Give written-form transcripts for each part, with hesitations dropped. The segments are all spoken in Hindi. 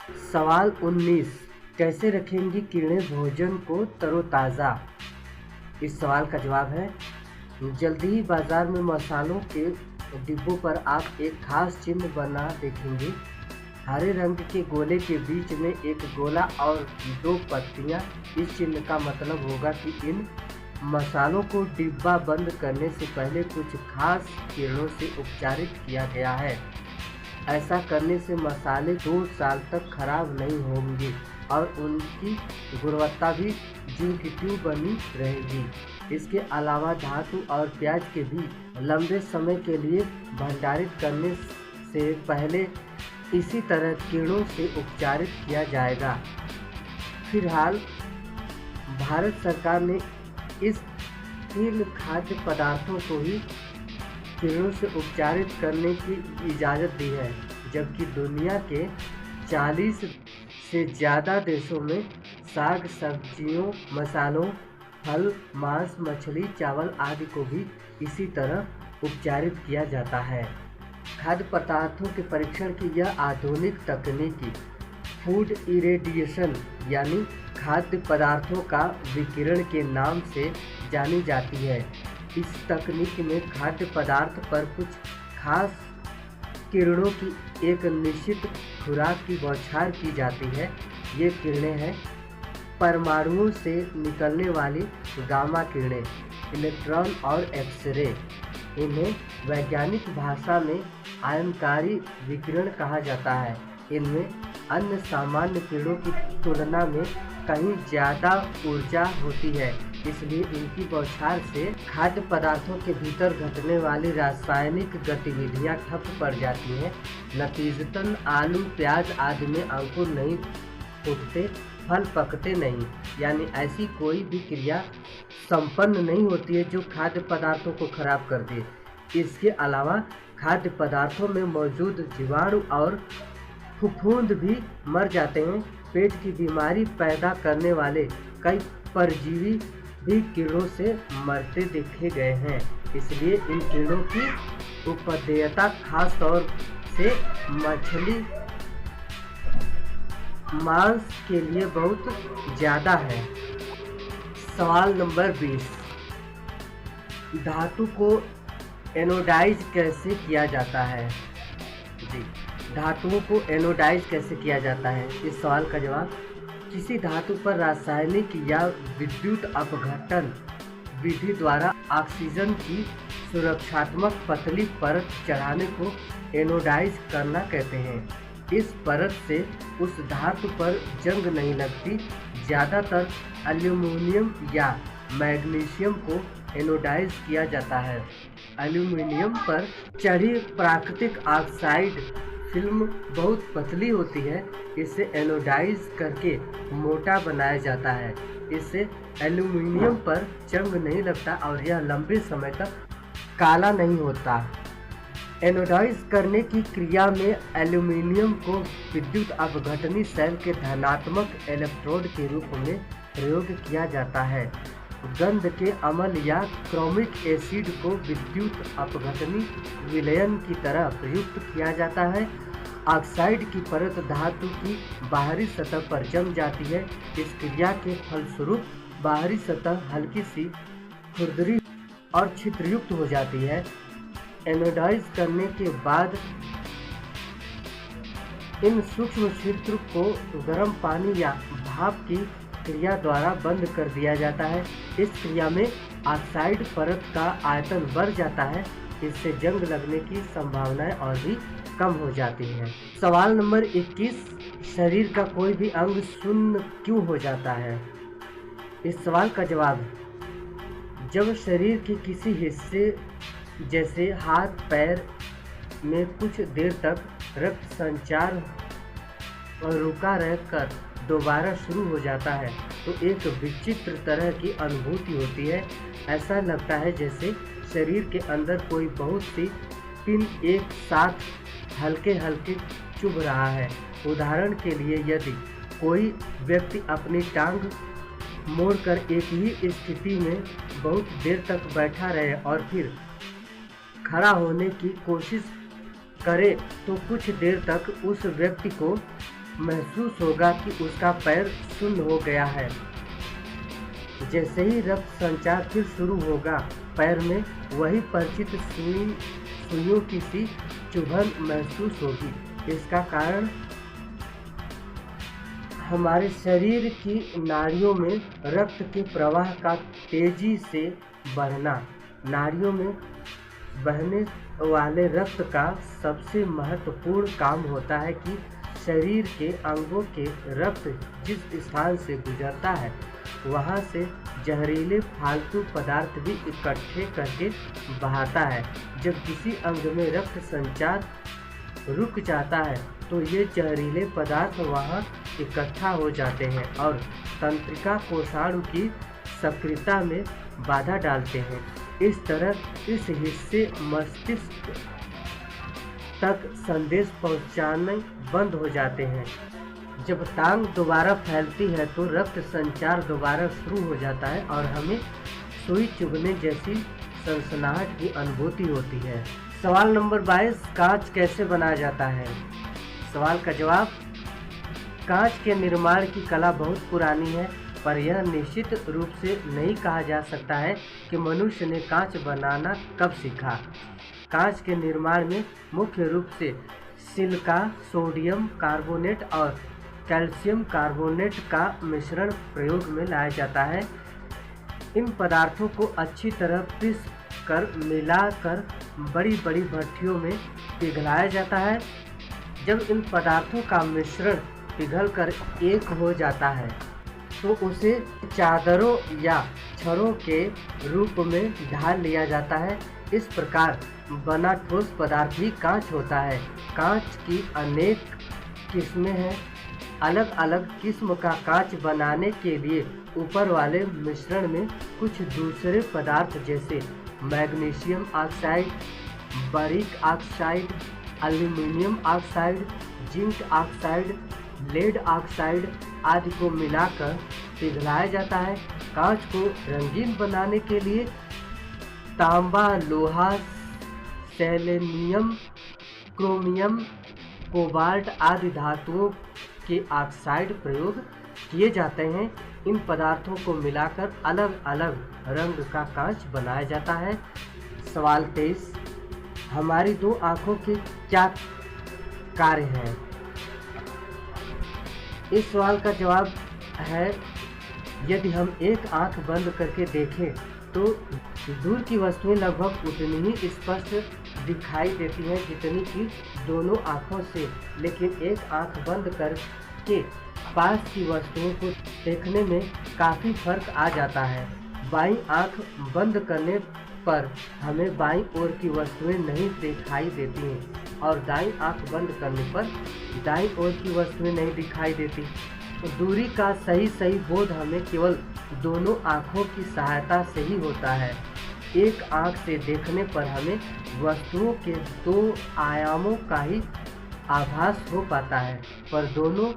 सवाल 19, कैसे रखेंगी कीड़ें भोजन को तरोताज़ा? इस सवाल का जवाब है, जल्दी ही बाजार में मसालों के डिब्बों पर आप एक खास चिन्ह बना देखेंगे। हरे रंग के गोले के बीच में एक गोला और दो पत्तियां। इस चिन्ह का मतलब होगा कि इन मसालों को डिब्बा बंद करने से पहले कुछ खास कीड़ों से उपचारित किया गया है। ऐसा करने से मसाले 2 साल तक खराब नहीं होंगे और उनकी गुणवत्ता भी ज्यों की त्यों बनी रहेगी। इसके अलावा धातु और प्याज के भी लंबे समय के लिए भंडारित करने से पहले इसी तरह कीड़ों से उपचारित किया जाएगा। फिलहाल भारत सरकार ने इस 3 खाद्य पदार्थों को ही कीड़ों से उपचारित करने की इजाज़त दी है, जबकि दुनिया के 40 से ज़्यादा देशों में साग सब्जियों, मसालों, फल, मांस, मछली, चावल आदि को भी इसी तरह उपचारित किया जाता है। खाद्य पदार्थों के परीक्षण की यह आधुनिक तकनीकी फूड इरेडिएशन यानी खाद्य पदार्थों का विकिरण के नाम से जानी जाती है। इस तकनीक में खाद्य पदार्थ पर कुछ खास किरणों की एक निश्चित खुराक की बौछार की जाती है। ये किरणें हैं परमाणुओं से निकलने वाली गामा किरणें, इलेक्ट्रॉन और एक्सरे। इन्हें वैज्ञानिक भाषा में आयनकारी विकिरण कहा जाता है। इनमें अन्य सामान्य किरणों की तुलना में कहीं ज़्यादा ऊर्जा होती है, इसलिए इनकी बौछार से खाद्य पदार्थों के भीतर घटने वाली रासायनिक गतिविधियां ठप पड़ जाती हैं। नतीजतन आलू, प्याज आदि में अंकुर नहीं फूटते, फल पकते नहीं, यानी ऐसी कोई भी क्रिया संपन्न नहीं होती है जो खाद्य पदार्थों को खराब कर दे। इसके अलावा खाद्य पदार्थों में मौजूद जीवाणु और फफूंद भी मर जाते हैं। पेट की बीमारी पैदा करने वाले कई परजीवी भी कीड़ों से मरते देखे गए हैं। इसलिए इन कीड़ों की उपदेयता खास तौर से मछली मांस के लिए बहुत ज़्यादा है। सवाल नंबर 20, धातु को एनोडाइज कैसे किया जाता है? जी, धातुओं को एनोडाइज कैसे किया जाता है? इस सवाल का जवाब, किसी धातु पर रासायनिक या विद्युत अपघटन विधि द्वारा ऑक्सीजन की सुरक्षात्मक पतली परत चढ़ाने को एनोडाइज करना कहते हैं। इस परत से उस धातु पर जंग नहीं लगती। ज़्यादातर एल्यूमीनियम या मैग्नीशियम को एनोडाइज किया जाता है। एल्यूमीनियम पर चढ़ी प्राकृतिक ऑक्साइड फिल्म बहुत पतली होती है। इसे एनोडाइज करके मोटा बनाया जाता है। इससे एल्यूमीनियम पर जंग नहीं लगता और यह लंबे समय तक काला नहीं होता। एनोडाइज करने की क्रिया में एल्यूमीनियम को विद्युत अपघटनी सेल के धनात्मक इलेक्ट्रोड के रूप में प्रयोग किया जाता है। गंध के अम्ल या क्रोमिक एसिड को विद्युत अपघटनी विलयन की तरह प्रयुक्त किया जाता है। ऑक्साइड की परत धातु की बाहरी सतह पर जम जाती है। इस क्रिया के फलस्वरूप बाहरी सतह हल्की सी खुरदरी और छिद्रयुक्त हो जाती है। एनोडाइज करने के बाद इन सूक्ष्म छिद्र को गर्म पानी या भाप की क्रिया द्वारा बंद कर दिया जाता है। इस क्रिया में ऑक्साइड परत का आयतन बढ़ जाता है। इससे जंग लगने की संभावनाएं और भी कम हो जाती हैं। सवाल नंबर 21, शरीर का कोई भी अंग शून्य क्यों हो जाता है? इस सवाल का जवाब, जब शरीर के किसी हिस्से जैसे हाथ पैर में कुछ देर तक रक्त संचार रुका रहकर दोबारा शुरू हो जाता है तो एक विचित्र तरह की अनुभूति होती है। ऐसा लगता है जैसे शरीर के अंदर कोई बहुत सी पिन एक साथ हल्के हल्के चुभ रहा है। उदाहरण के लिए, यदि कोई व्यक्ति अपनी टांग मोड़कर एक ही स्थिति में बहुत देर तक बैठा रहे और फिर खड़ा होने की कोशिश करे तो कुछ देर तक उस व्यक्ति को महसूस होगा कि उसका पैर शून्य हो गया है। जैसे ही रक्त संचार फिर शुरू होगा, पैर में वही परिचित सुइयों की सी चुभन महसूस होगी। इसका कारण हमारे शरीर की नाड़ियों में रक्त के प्रवाह का तेजी से बढ़ना। नाड़ियों में बहने वाले रक्त का सबसे महत्वपूर्ण काम होता है कि शरीर के अंगों के रक्त जिस स्थान से गुजरता है वहां से जहरीले फालतू पदार्थ भी इकट्ठे करके बहाता है। जब किसी अंग में रक्त संचार रुक जाता है तो ये जहरीले पदार्थ वहां इकट्ठा हो जाते हैं और तंत्रिका कोषाणु की सक्रियता में बाधा डालते हैं। इस तरह इस हिस्से मस्तिष्क तक संदेश पहुंचाने बंद हो जाते हैं। जब टांग दोबारा फैलती है तो रक्त संचार दोबारा शुरू हो जाता है और हमें सुई चुभने जैसी सनसनाहट की अनुभूति होती है। सवाल नंबर 22, कांच कैसे बनाया जाता है? सवाल का जवाब, कांच के निर्माण की कला बहुत पुरानी है, पर यह निश्चित रूप से नहीं कहा जा सकता है कि मनुष्य ने कांच बनाना कब सीखा। कांच के निर्माण में मुख्य रूप से सिलिका, सोडियम कार्बोनेट और कैल्शियम कार्बोनेट का मिश्रण प्रयोग में लाया जाता है। इन पदार्थों को अच्छी तरह पीस कर मिलाकर बड़ी बड़ी भट्टियों में पिघलाया जाता है। जब इन पदार्थों का मिश्रण पिघलकर एक हो जाता है तो उसे चादरों या छड़ों के रूप में ढाल लिया जाता है। इस प्रकार बना ठोस पदार्थ ही कांच होता है। कांच की अनेक किस्में हैं। अलग अलग किस्म का कांच बनाने के लिए ऊपर वाले मिश्रण में कुछ दूसरे पदार्थ जैसे मैग्नीशियम ऑक्साइड, बारीक oxide, aluminium oxide, zinc oxide, lead oxide आदि को मिलाकर पिघलाया जाता है। कांच को रंगीन बनाने के लिए तांबा, लोहा, सेलेनियम, क्रोमियम, कोबाल्ट आदि धातुओं के ऑक्साइड प्रयोग किए जाते हैं। इन पदार्थों को मिलाकर अलग अलग रंग का कांच बनाया जाता है। सवाल 23, हमारी दो आँखों के क्या कार्य हैं? इस सवाल का जवाब है, यदि हम एक आंख बंद करके देखें तो दूर की वस्तुएं लगभग उतनी ही स्पष्ट दिखाई देती हैं जितनी कि दोनों आँखों से, लेकिन एक आंख बंद करके पास की वस्तुओं को देखने में काफ़ी फर्क आ जाता है। बाईं आंख बंद करने पर हमें बाईं ओर की वस्तुएं नहीं दिखाई देती हैं और दाईं आंख बंद करने पर दाईं ओर की वस्तुएं नहीं दिखाई देती। दूरी का सही बोध हमें केवल दोनों आँखों की सहायता से ही होता है। एक आँख से देखने पर हमें वस्तुओं के दो आयामों का ही आभास हो पाता है, पर दोनों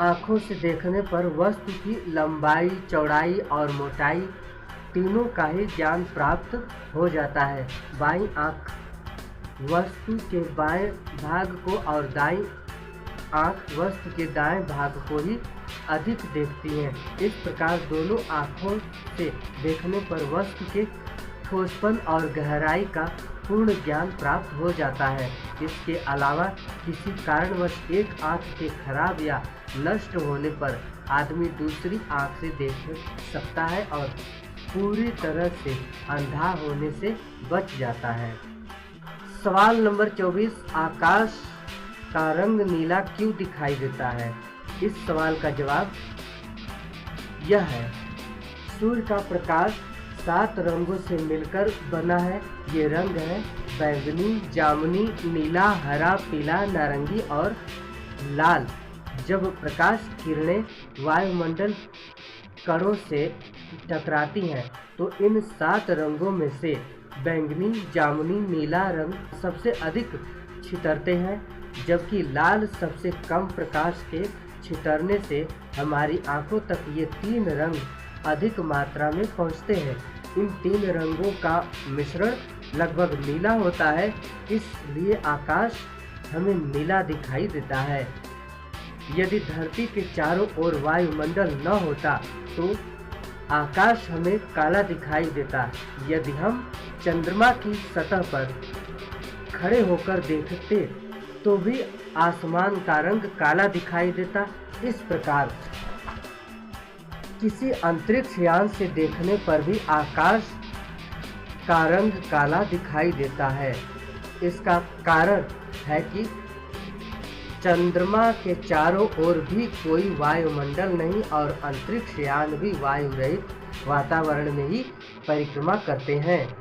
आँखों से देखने पर वस्तु की लंबाई, चौड़ाई और मोटाई तीनों का ही ज्ञान प्राप्त हो जाता है। बाईं आँख वस्तु के बाएं भाग को और दाईं आँख वस्तु के दाएं भाग को ही अधिक देखती है। इस प्रकार दोनों आँखों से देखने पर वस्तु के ठोसपन और गहराई का पूर्ण ज्ञान प्राप्त हो जाता है। इसके अलावा किसी कारणवश एक आँख के खराब या नष्ट होने पर आदमी दूसरी आँख से देख सकता है और पूरी तरह से अंधा होने से बच जाता है। सवाल नंबर 24, आकाश का रंग नीला क्यों दिखाई देता है? इस सवाल का जवाब यह है, सूर्य का प्रकाश 7 रंगों से मिलकर बना है। ये रंग है बैंगनी, जामुनी, नीला, हरा, पीला, नारंगी और लाल। जब प्रकाश किरणें वायुमंडल कणों से टकराती हैं तो इन 7 रंगों में से बैंगनी, जामुनी, नीला रंग सबसे अधिक छितरते हैं, जबकि लाल सबसे कम प्रकाश के छितरने से हमारी आंखों तक ये 3 रंग अधिक मात्रा में पहुंचते हैं। इन 3 रंगों का मिश्रण लगभग नीला होता है, इसलिए आकाश हमें नीला दिखाई देता है। यदि धरती के चारों ओर वायुमंडल न होता तो आकाश हमें काला दिखाई देता। यदि हम चंद्रमा की सतह पर खड़े होकर देखते तो भी आसमान का रंग काला दिखाई देता। इस प्रकार किसी अंतरिक्ष यान से देखने पर भी आकाश का रंग काला दिखाई देता है। इसका कारण है कि चंद्रमा के चारों ओर भी कोई वायुमंडल नहीं और अंतरिक्ष यान भी वायु रहित वातावरण में ही परिक्रमा करते हैं।